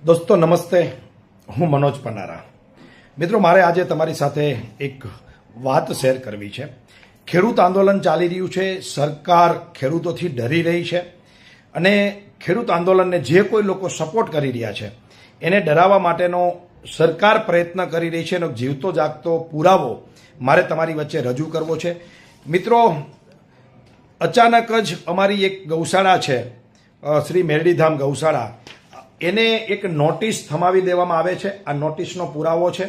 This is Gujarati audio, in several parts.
દોસ્તો નમસ્તે, હું મનોજ પનારા. મિત્રો, મારે આજે તમારી સાથે એક વાત શેર કરવી છે. ખેડૂત આંદોલન ચાલી રહ્યું છે. સરકાર ખેડૂતોથી ડરી રહી છે અને ખેડૂત આંદોલનને જે કોઈ લોકો સપોર્ટ કરી રહ્યા છે એને ડરાવવા માટેનો સરકાર પ્રયત્ન કરી રહી છે. એનો જીવતો જાગતો પુરાવો મારે તમારી વચ્ચે રજૂ કરવો છે. મિત્રો, અચાનક જ અમારી એક ગૌશાળા છે, શ્રી મેરડીધામ ગૌશાળા, એને એક નોટિસ થમાવી દેવામાં આવે છે. આ નોટિસનો પુરાવો છે.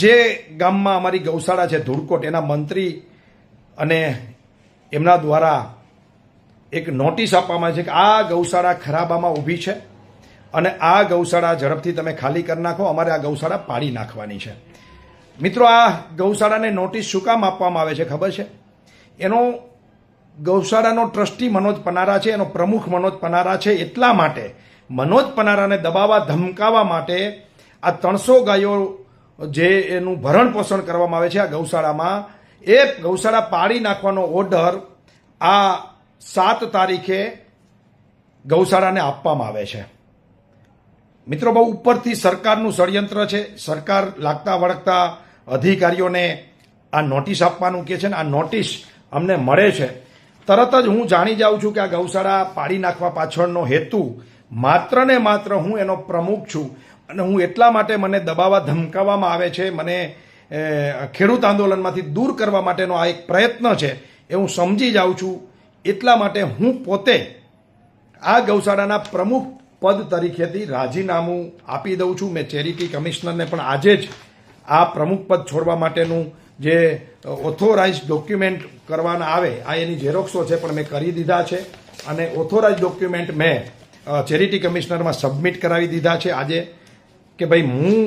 જે ગામમાં અમારી ગૌશાળા છે ધૂળકોટ, એના મંત્રી અને એમના દ્વારા એક નોટિસ આપવામાં આવે છે કે આ ગૌશાળા ખરાબામાં ઊભી છે અને આ ગૌશાળા ઝડપથી તમે ખાલી કરી નાખો, અમારે આ ગૌશાળા પાડી નાખવાની છે. મિત્રો, આ ગૌશાળાને નોટિસ શું કામ આપવામાં આવે છે ખબર છે? એનો ગૌશાળાનો ટ્રસ્ટી મનોજ પનારા છે, એનો પ્રમુખ મનોજ પનારા છે. એટલા માટે મનોજ પનારાને દબાવવા ધમકાવવા માટે આ 300 ગાયો જે એનું ભરણ પોષણ કરવામાં આવે છે આ ગૌશાળામાં, એ ગૌશાળા પાડી નાખવાનો ઓર્ડર આ 7 તારીખે ગૌશાળાને આપવામાં આવે છે. મિત્રો, બહુ ઉપરથી સરકારનું ષડયંત્ર છે. સરકાર લાગતા વળગતા અધિકારીઓને આ નોટિસ આપવાનું કહે છે ને આ નોટિસ અમને મળે છે. તરત જ હું જાણી જાઉં છું કે આ ગૌશાળા પાડી નાખવા પાછળનો હેતુ માત્ર ને માત્ર હું એનો પ્રમુખ છું અને હું એટલા માટે મને દબાવવા ધમકાવવામાં આવે છે, મને ખેડૂત આંદોલનમાંથી દૂર કરવા માટેનો આ એક પ્રયત્ન છે એ હું સમજી જાઉં છું. એટલા માટે હું પોતે આ ગૌશાળાના પ્રમુખ પદ તરીકેથી રાજીનામું આપી દઉં છું. મેં ચેરિટી કમિશનરને પણ આજે જ આ પ્રમુખ પદ છોડવા માટેનું જે ઓથોરાઇઝ ડોક્યુમેન્ટ કરવાના આવે આ એની ઝેરોક્સો છે પણ મેં કરી દીધા છે અને ઓથોરાઇઝ ડોક્યુમેન્ટ મેં ચેરિટી કમિશનરમાં સબમિટ કરાવી દીધા છે આજે કે ભાઈ હું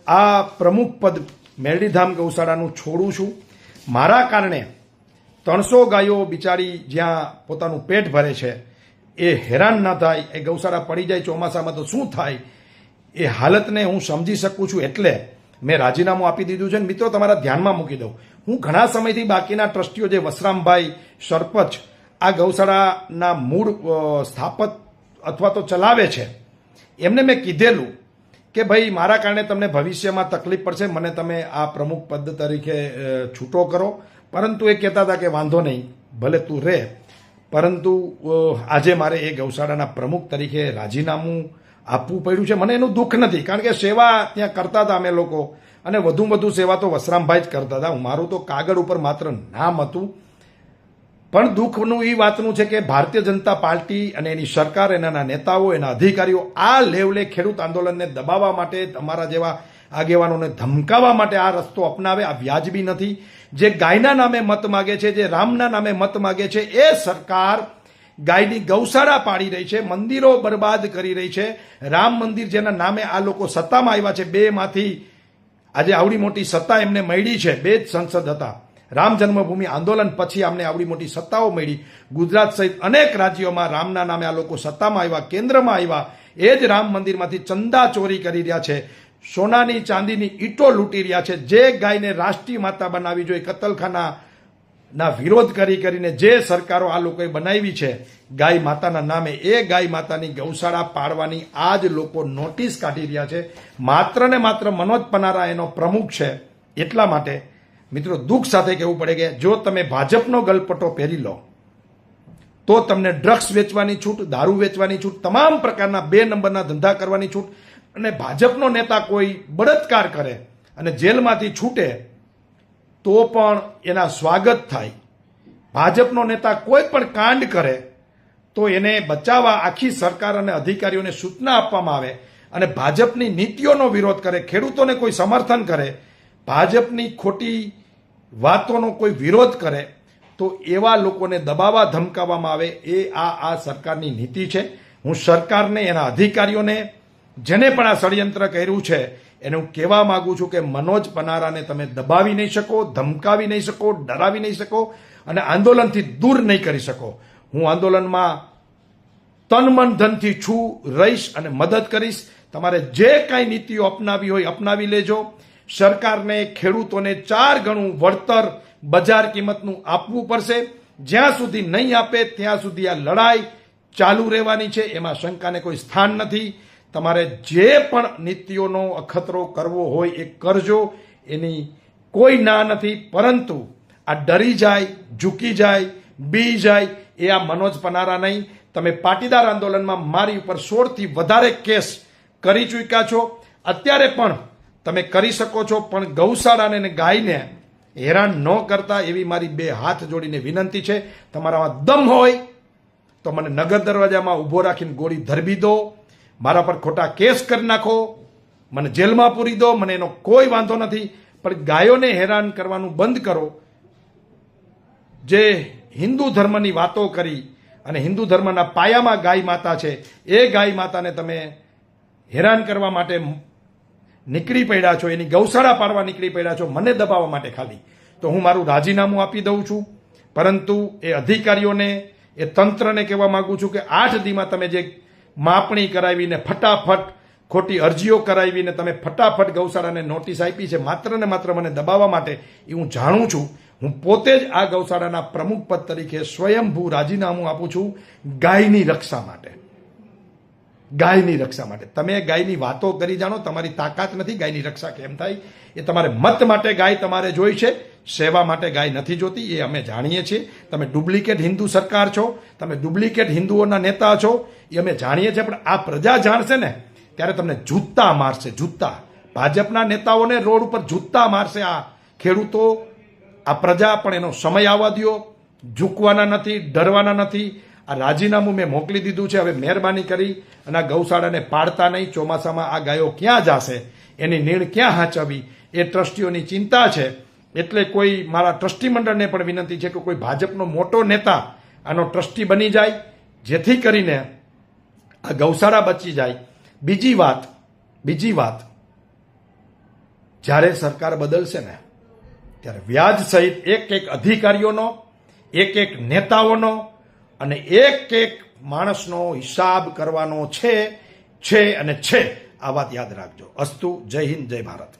આ પ્રમુખ પદ મેરડીધામ ગૌશાળાનું છોડું છું. મારા કારણે 300 ગાયો બિચારી જ્યાં પોતાનું પેટ ભરે છે એ હેરાન ન થાય, એ ગૌશાળા પડી જાય ચોમાસામાં તો શું થાય એ હાલતને હું સમજી શકું છું. એટલે મેં રાજીનામું આપી દીધું છે. મિત્રો, તમારા ધ્યાનમાં મૂકી દઉં, હું ઘણા સમયથી બાકીના ટ્રસ્ટીઓ જે વસરામભાઈ સરપંચ આ ગૌશાળાના મૂળ સ્થાપક અથવા તો ચલાવે છે એમને મેં કીધેલું કે ભાઈ મારા કારણે તમને ભવિષ્યમાં તકલીફ પડશે, મને તમે આ પ્રમુખ પદ તરીકે છૂટો કરો. પરંતુ એ કહેતા હતા કે વાંધો નહીં, ભલે તું રહે, પરંતુ આજે મારે એ ગૌશાળાના પ્રમુખ તરીકે રાજીનામું આપવું પડ્યું છે. મને એનું દુઃખ નથી, કારણ કે સેવા ત્યાં કરતા હતા અમે લોકો અને વધુ સેવા તો વસરામભાઈ જ કરતા હતા. મારું તો કાગળ ઉપર માત્ર નામ હતું. પણ દુઃખનું એ વાતનું છે કે ભારતીય જનતા પાર્ટી અને એની સરકાર, એના નેતાઓ, એના અધિકારીઓ આ લેવલે ખેડૂત આંદોલનને દબાવવા માટે, તમારા જેવા આગેવાનોને ધમકાવવા માટે આ રસ્તો અપનાવે. આ વ્યાજબી નથી. જે ગાયના નામે મત માગે છે, જે રામના નામે મત માગે છે, એ સરકાર ગાયની ગૌશાળા પાડી રહી છે, મંદિરો બરબાદ કરી રહી છે. રામ મંદિર જેના નામે આ લોકો સત્તામાં આવ્યા છે, 2માંથી આજે આવડી મોટી સત્તા એમને મળી છે. 2 જ સંસદ હતા. રામ જન્મભૂમિ આંદોલન પછી અમને આવડી મોટી સત્તાઓ મળી. ગુજરાત સહિત અનેક રાજ્યોમાં રામના નામે આ લોકો સત્તામાં આવ્યા, કેન્દ્રમાં આવ્યા. એ જ રામ મંદિરમાંથી ચંદા ચોરી કરી રહ્યા છે, સોનાની ચાંદીની ઈંટો લૂંટી રહ્યા છે. જે ગાયને રાષ્ટ્રીય માતા બનાવી જોઈએ, કતલખાના વિરોધ કરીને જે સરકારો આ લોકોએ બનાવી છે ગાય માતાના નામે, એ ગાય માતાની ગૌશાળા પાડવાની આ જ લોકો નોટિસ કાઢી રહ્યા છે. માત્ર ને માત્ર મનોજ પનારા એનો પ્રમુખ છે. એટલા માટે મિત્રો, દુઃખ સાથે કહેવું પડે કે જો તમે ભાજપનો ગલપટો પહેરી લો તો તમને ડ્રગ્સ વેચવાની છૂટ, દારૂ વેચવાની છૂટ, તમામ પ્રકારના 2 નંબરના ધંધા કરવાની છૂટ, અને ભાજપનો નેતા કોઈ બળાત્કાર કરે અને જેલમાંથી છૂટે તો પણ એના સ્વાગત થાય. ભાજપનો નેતા કોઈ પણ કાંડ કરે તો એને બચાવવા આખી સરકાર અને અધિકારીઓને સૂચના આપવામાં આવે. અને ભાજપની નીતિઓનો વિરોધ કરે, ખેડૂતોને કોઈ સમર્થન કરે, ભાજપની ખોટી વાતોનો કોઈ વિરોધ કરે તો એવા લોકોને દબાવવા ધમકાવવામાં આવે. એ આ સરકારની નીતિ છે. હું સરકારને, એના અધિકારીઓને, જેને પણ આ ષડયંત્ર કર્યું છે એને હું કહેવા માંગુ છું કે મનોજ પનારાને તમે દબાવી નહીં શકો, ધમકાવી નહીં શકો, ડરાવી નહીં શકો અને આંદોલનથી દૂર નહીં કરી શકો. હું આંદોલનમાં તન મન ધનથી છું, રહીશ અને મદદ કરીશ. તમારે જે કાંઈ નીતિઓ અપનાવી હોય અપનાવી લેજો. સરકારને ખેડૂતોને 4 ગણું વળતર બજાર કિંમતનું આપવું પડશે. જ્યાં સુધી નહીં આપે ત્યાં સુધી આ લડાઈ ચાલુ રહેવાની છે, એમાં શંકાને કોઈ સ્થાન નથી. તમારે જે પણ નીતિઓનો અખતરો કરવો હોય એ કરજો, એની કોઈ ના નથી. પરંતુ આ ડરી જાય, ઝૂકી જાય, બી જાય એ આ મનોજ પનારા નહીં. તમે પાટીદાર આંદોલનમાં મારી ઉપર 16થી વધારે કેસ કરી ચૂક્યા છો, અત્યારે પણ તમે કરી શકો છો, પણ ગૌશાળાને અને ગાયને હેરાન ન કરતા એવી મારી 2 હાથ જોડીને વિનંતી છે. તમારામાં દમ હોય તો મને નગર દરવાજામાં ઊભો રાખીને ગોળી ધરબી દો, મારા પર ખોટા કેસ કરી નાખો, મને જેલમાં પૂરી દો, મને એનો કોઈ વાંધો નથી. પણ ગાયોને હેરાન કરવાનું બંધ કરો. જે હિન્દુ ધર્મની વાતો કરી અને હિન્દુ ધર્મના પાયામાં ગાય માતા છે, એ ગાય માતાને તમે હેરાન કરવા માટે નીકળી પડ્યા છો, એની ગૌશાળા પાડવા નીકળી પડ્યા છો, મને દબાવવા માટે ખાલી. તો હું મારું રાજીનામું આપી દઉં છું. પરંતુ એ અધિકારીઓને, એ તંત્રને કહેવા માંગુ છું કે 8 દીમાં તમે જે માપણી કરાવીને ફટાફટ ખોટી અરજીઓ કરાવીને તમે ફટાફટ ગૌશાળાને નોટિસ આપી છે માત્ર ને માત્ર મને દબાવવા માટે, એ હું જાણું છું. હું પોતે જ આ ગૌશાળાના પ્રમુખ પદ તરીકે સ્વયંભૂ રાજીનામું આપું છું ગાયની રક્ષા માટે. ગાયની રક્ષા માટે. તમે ગાયની વાતો કરી જાણો, તમારી તાકાત નથી. ગાયની રક્ષા કેમ થાય એ તમારે મત માટે ગાય તમારે જોઈ છે, સેવા માટે ગાય નથી જોતી, એ અમે જાણીએ છીએ. તમે ડુપ્લિકેટ હિન્દુ સરકાર છો, તમે ડુપ્લિકેટ હિન્દુઓના નેતા છો, એ અમે જાણીએ છીએ. પણ આ પ્રજા જાણશે ને ત્યારે તમને જૂતા મારશે, જૂતા. ભાજપના નેતાઓને રોડ ઉપર જૂતા મારશે આ ખેડૂતો, આ પ્રજા. પણ એનો સમય આવવા દો, ઝૂકવાના નથી, ડરવાના નથી. આ રાજીનામું મેં મોકલી દીધું છે. હવે મહેરબાની કરી અને આ ગૌશાળાને પાડતા નહીં. ચોમાસામાં આ ગાયો ક્યાં જશે, એની નીણ ક્યાં હાંચવી, એ ટ્રસ્ટીઓની ચિંતા છે. એટલે કોઈ મારા ટ્રસ્ટી મંડળને પણ વિનંતી છે કે કોઈ ભાજપનો મોટો નેતા આનો ટ્રસ્ટી બની જાય, જેથી કરીને આ ગૌશાળા બચી જાય. બીજી વાત, જ્યારે સરકાર બદલશે ને ત્યારે વ્યાજ સહિત એક અધિકારીઓનો, એક નેતાઓનો અને એક માણસનો હિસાબ કરવાનો છે. આ વાત યાદ રાખજો. અસ્તુ. જય હિન્દ, જય ભારત.